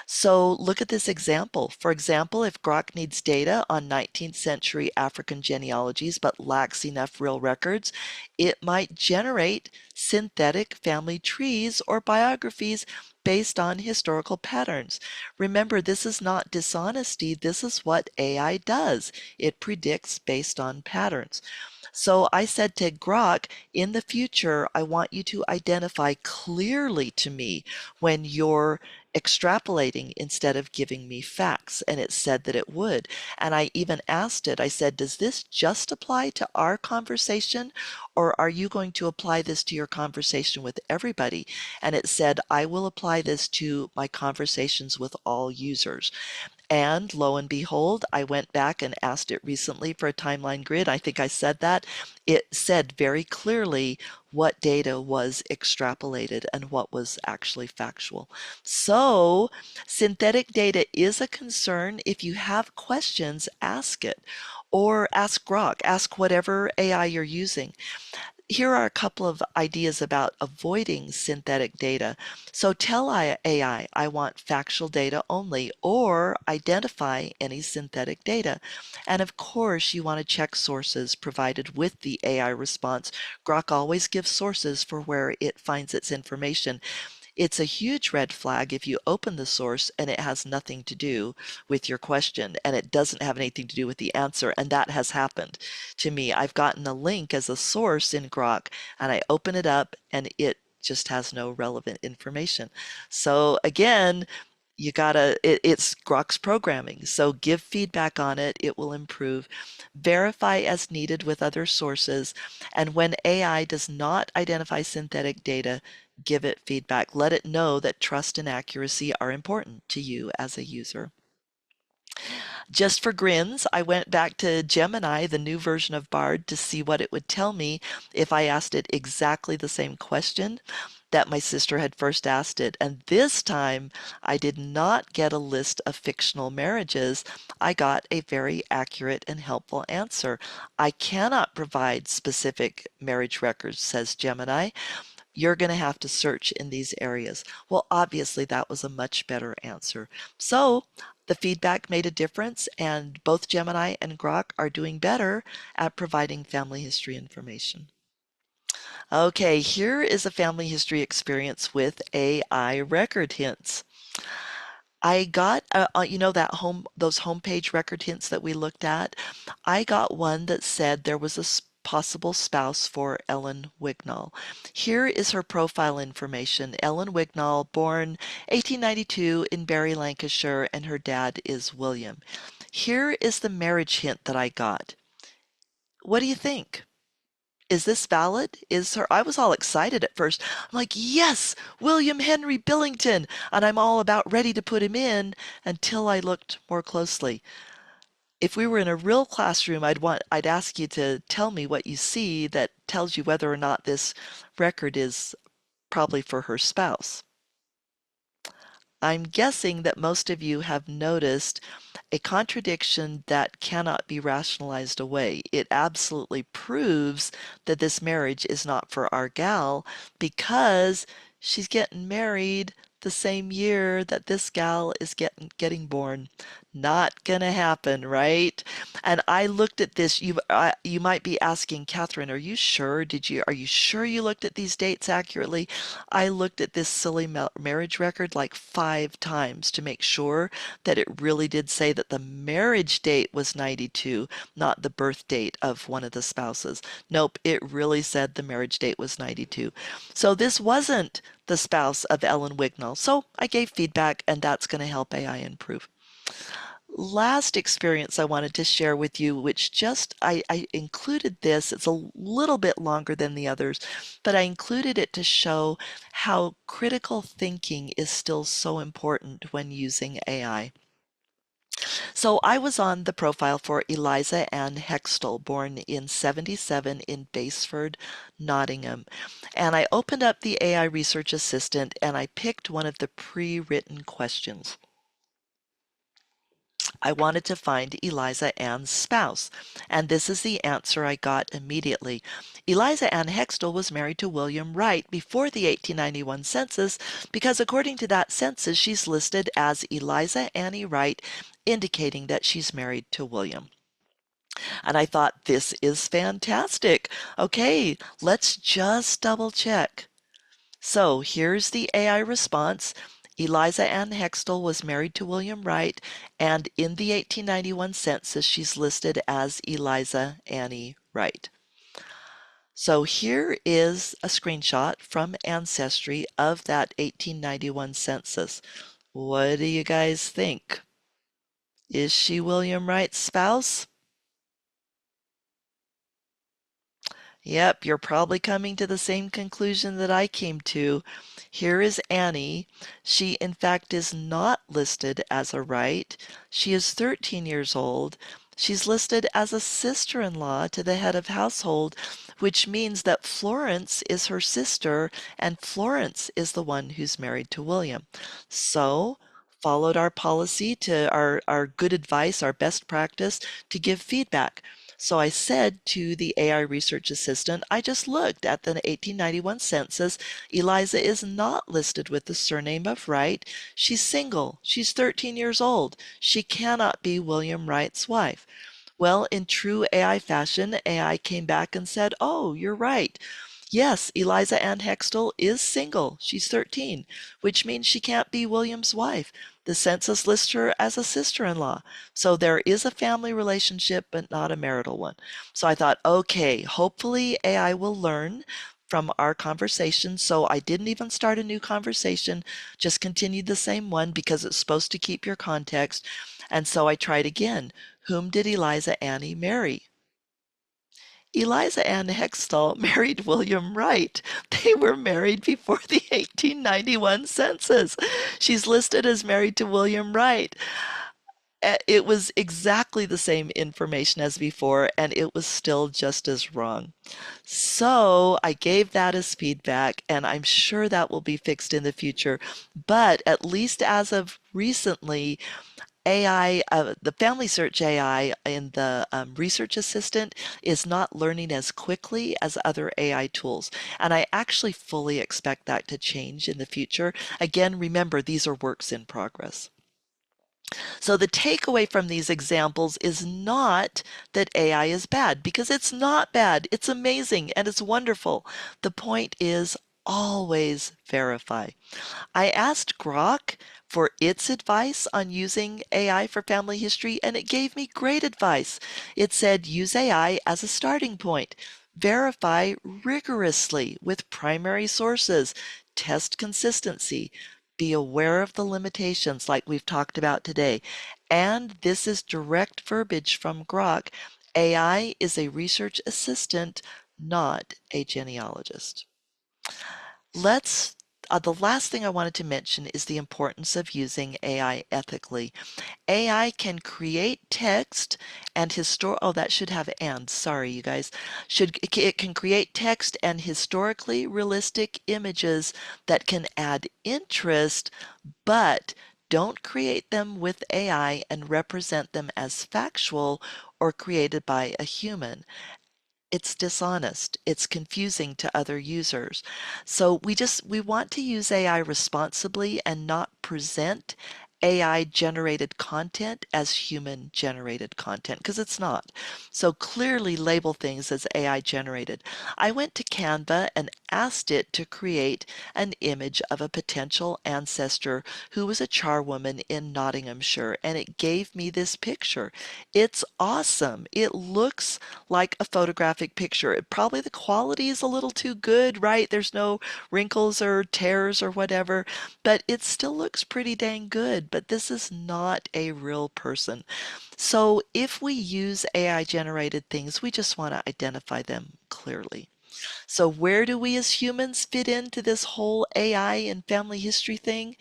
S2: So look at this example. For example, if Grok needs data on 19th century African genealogies but lacks enough real records, it might generate synthetic family trees or biographies based on historical patterns. Remember, this is not dishonesty. This is what AI does. It predicts based on patterns. So I said to Grok, in the future, I want you to identify clearly to me when you're extrapolating instead of giving me facts. And it said that it would. And I even asked it, I said, does this just apply to our conversation or are you going to apply this to your conversation with everybody? And it said, I will apply this to my conversations with all users. And lo and behold, I went back and asked it recently for a timeline grid. I think I said that. It said very clearly what data was extrapolated and what was actually factual. So, synthetic data is a concern. If you have questions, ask it or ask Grok, ask whatever AI you're using. Here are a couple of ideas about avoiding synthetic data. So tell AI, I want factual data only, or identify any synthetic data. And of course, you want to check sources provided with the AI response. Grok always gives sources for where it finds its information. It's a huge red flag if you open the source and it has nothing to do with your question and it doesn't have anything to do with the answer. And that has happened to me. I've gotten a link as a source in Grok and I open it up and it just has no relevant information. So again, it's Grok's programming. So give feedback on it. It will improve. Verify as needed with other sources. And when AI does not identify synthetic data, give it feedback. Let it know that trust and accuracy are important to you as a user. Just for grins, I went back to Gemini, the new version of Bard, to see what it would tell me if I asked it exactly the same question that my sister had first asked it. And this time, I did not get a list of fictional marriages. I got a very accurate and helpful answer. I cannot provide specific marriage records, says Gemini. You're going to have to search in these areas. Well, obviously, that was a much better answer. So the feedback made a difference, and both Gemini and Grok are doing better at providing family history information. Okay, here is a family history experience with AI record hints. I got, those homepage record hints that we looked at. I got one that said there was a possible spouse for Ellen Wignall. Here is her profile information. Ellen Wignall, born 1892 in Barry, Lancashire, and her dad is William. Here is the marriage hint that I got. What do you think? Is this valid? I was all excited at first. I'm like, yes, William Henry Billington. And I'm all about ready to put him in until I looked more closely. If we were in a real classroom, I'd ask you to tell me what you see that tells you whether or not this record is probably for her spouse. I'm guessing that most of you have noticed a contradiction that cannot be rationalized away. It absolutely proves that this marriage is not for our gal because she's getting married the same year that this gal is getting born. Not gonna happen, right? And I looked at this. You might be asking, Kathryn, are you sure you looked at these dates accurately? I looked at this silly marriage record like 5 times to make sure that it really did say that the marriage date was 92, not the birth date of one of the spouses. Nope, it really said the marriage date was 92. So this wasn't the spouse of Ellen Wignall. So I gave feedback, and that's going to help AI improve. Last experience I wanted to share with you, which I included this, it's a little bit longer than the others, but I included it to show how critical thinking is still so important when using AI. So I was on the profile for Eliza Ann Hextall, born in 77 in Basford, Nottingham. And I opened up the AI Research Assistant and I picked one of the pre-written questions. I wanted to find Eliza Ann's spouse, and this is the answer I got immediately. Eliza Ann Hextall was married to William Wright before the 1891 census because according to that census, she's listed as Eliza Annie Wright, indicating that she's married to William. And I thought, this is fantastic. Okay, let's just double check. So here's the AI response. Eliza Ann Hextall was married to William Wright, and in the 1891 census, she's listed as Eliza Annie Wright. So here is a screenshot from Ancestry of that 1891 census. What do you guys think? Is she William Wright's spouse? Yep, you're probably coming to the same conclusion that I came to. Here is Annie. She, in fact, is not listed as a Wright. She is 13 years old. She's listed as a sister-in-law to the head of household, which means that Florence is her sister, and Florence is the one who's married to William. So, followed our policy to our good advice, our best practice to give feedback. So I said to the AI research assistant, I just looked at the 1891 census. Eliza is not listed with the surname of Wright. She's single. She's 13 years old. She cannot be William Wright's wife. Well, in true AI fashion, AI came back and said, oh, you're right. Yes, Eliza Ann Hextall is single. She's 13, which means she can't be William's wife. The census lists her as a sister-in-law. So there is a family relationship, but not a marital one. So I thought, okay, hopefully AI will learn from our conversation. So I didn't even start a new conversation, just continued the same one because it's supposed to keep your context. And so I tried again. Whom did Eliza Annie marry? Eliza Ann Hextall married William Wright. They were married before the 1891 census. She's listed as married to William Wright. It was exactly the same information as before, and it was still just as wrong. So I gave that as feedback, and I'm sure that will be fixed in the future. But at least as of recently, AI, the FamilySearch AI in the Research Assistant is not learning as quickly as other AI tools. And I actually fully expect that to change in the future. Again, remember, these are works in progress. So the takeaway from these examples is not that AI is bad, because it's not bad. It's amazing and it's wonderful. The point is always verify. I asked Grok for its advice on using AI for family history, and it gave me great advice. It said use AI as a starting point. Verify rigorously with primary sources. Test consistency. Be aware of the limitations like we've talked about today. And this is direct verbiage from Grok. AI is a research assistant, not a genealogist. Let's the last thing I wanted to mention is the importance of using AI ethically. AI can create text and oh, that should have and. Sorry, you guys. It can create text and historically realistic images that can add interest, but don't create them with AI and represent them as factual or created by a human. It's dishonest. It's confusing to other users. So we want to use AI responsibly and not present AI generated content as human generated content because it's not. So clearly label things as AI generated. I went to Canva and asked it to create an image of a potential ancestor who was a charwoman in Nottinghamshire, and it gave me this picture. It's awesome. It looks like a photographic picture. Probably the quality is a little too good, right? There's no wrinkles or tears or whatever, but it still looks pretty dang good. But this is not a real person. So if we use AI generated things, we just want to identify them clearly. So where do we as humans fit into this whole AI and family history thing?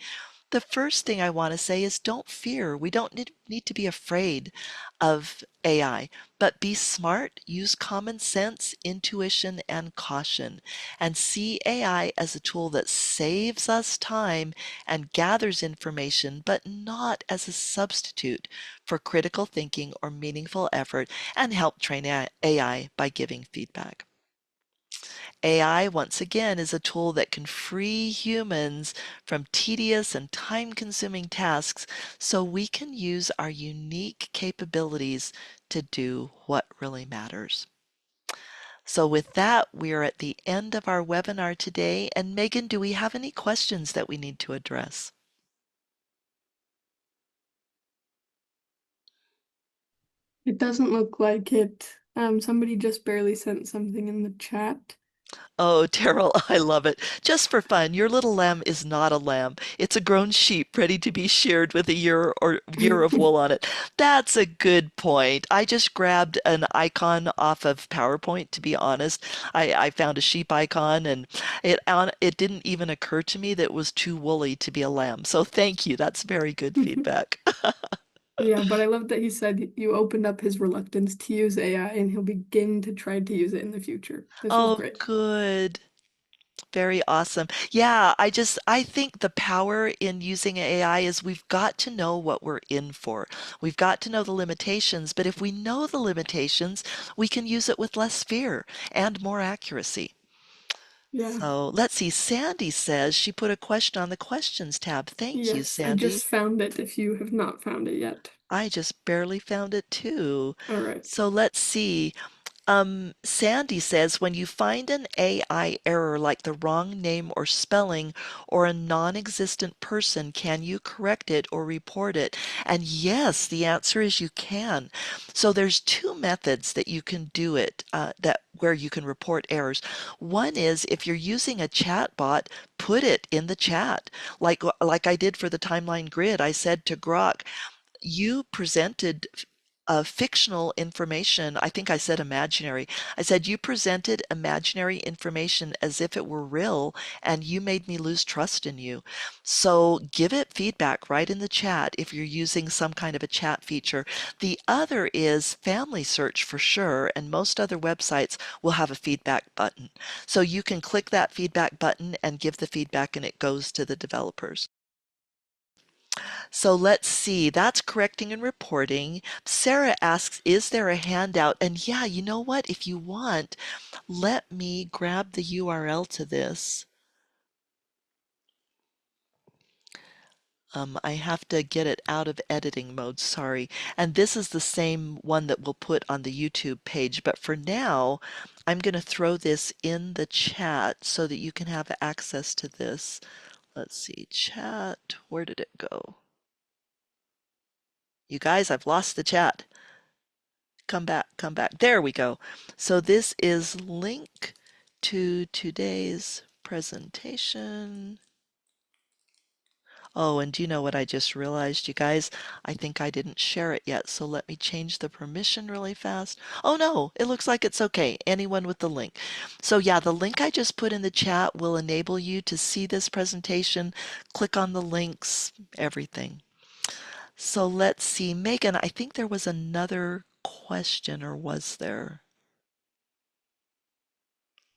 S2: The first thing I want to say is don't fear. We don't need to be afraid of AI, but be smart, use common sense, intuition, and caution, and see AI as a tool that saves us time and gathers information, but not as a substitute for critical thinking or meaningful effort, and help train AI by giving feedback. AI, once again, is a tool that can free humans from tedious and time-consuming tasks so we can use our unique capabilities to do what really matters. So with that, we are at the end of our webinar today. And Megan, do we have any questions that we need to address?
S1: It doesn't look like it. Somebody just barely sent something in the chat.
S2: Oh, Terrell, I love it. Just for fun, your little lamb is not a lamb. It's a grown sheep ready to be sheared with a year of wool on it. That's a good point. I just grabbed an icon off of PowerPoint, to be honest. I found a sheep icon and it didn't even occur to me that it was too woolly to be a lamb. So thank you. That's very good feedback.
S1: Yeah, but I love that he said you opened up his reluctance to use AI and he'll begin to try to use it in the future. This was
S2: Oh,
S1: great.
S2: good. Very awesome. Yeah, I think the power in using AI is we've got to know what we're in for. We've got to know the limitations, but if we know the limitations, we can use it with less fear and more accuracy.
S1: Yeah.
S2: So let's see. Sandy says she put a question on the questions tab. Thank you,
S1: Yes, I
S2: Sandy.
S1: just found it if you have not found it yet.
S2: I just barely found it too.
S1: All right.
S2: So let's see. Sandy says when you find an AI error like the wrong name or spelling or a non-existent person, can you correct it or report it? And yes, the answer is you can. So there's two methods that you can do it, that where you can report errors. One is if you're using a chat bot, put it in the chat. Like I did for the timeline grid. I said to Grok, you presented fictional information. I think I said imaginary. I said you presented imaginary information as if it were real, and you made me lose trust in you. So give it feedback right in the chat if you're using some kind of a chat feature. The other is FamilySearch for sure, and most other websites will have a feedback button. So you can click that feedback button and give the feedback, and it goes to the developers. So let's see, that's correcting and reporting. Sarah asks, is there a handout? And yeah, you know what? If you want, let me grab the URL to this. I have to get it out of editing mode, sorry. And this is the same one that we'll put on the YouTube page. But for now, I'm going to throw this in the chat so that you can have access to this. Let's see, chat, where did it go? You guys, I've lost the chat. Come back, come back. There we go. So this is link to today's presentation. Oh, and do you know what I just realized, you guys? I think I didn't share it yet, so let me change the permission really fast. Oh no, it looks like it's okay. Anyone with the link. So yeah, the link I just put in the chat will enable you to see this presentation. Click on the links, everything. So let's see, Megan, I think there was another question, or was there?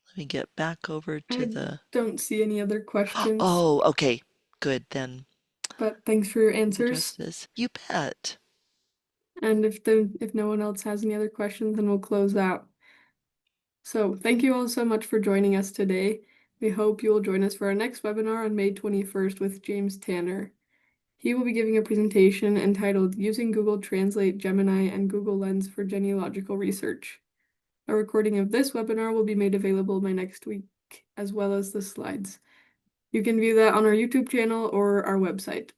S2: Let me get back over to
S1: I
S2: the...
S1: don't see any other questions,
S2: Oh, okay. Good. Then
S1: but thanks for your
S2: address
S1: answers.
S2: this. You bet.
S1: And if no one else has any other questions, then we'll close out. So thank you all so much for joining us today. We hope you will join us for our next webinar on May 21st with James Tanner. He will be giving a presentation entitled Using Google Translate, Gemini, and Google Lens for Genealogical Research. A recording of this webinar will be made available by next week, as well as the slides. You can view that on our YouTube channel or our website.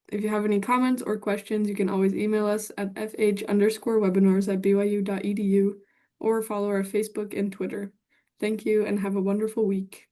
S1: If you have any comments or questions, you can always email us at fh_webinars@byu.edu or follow our Facebook and Twitter. Thank you and have a wonderful week.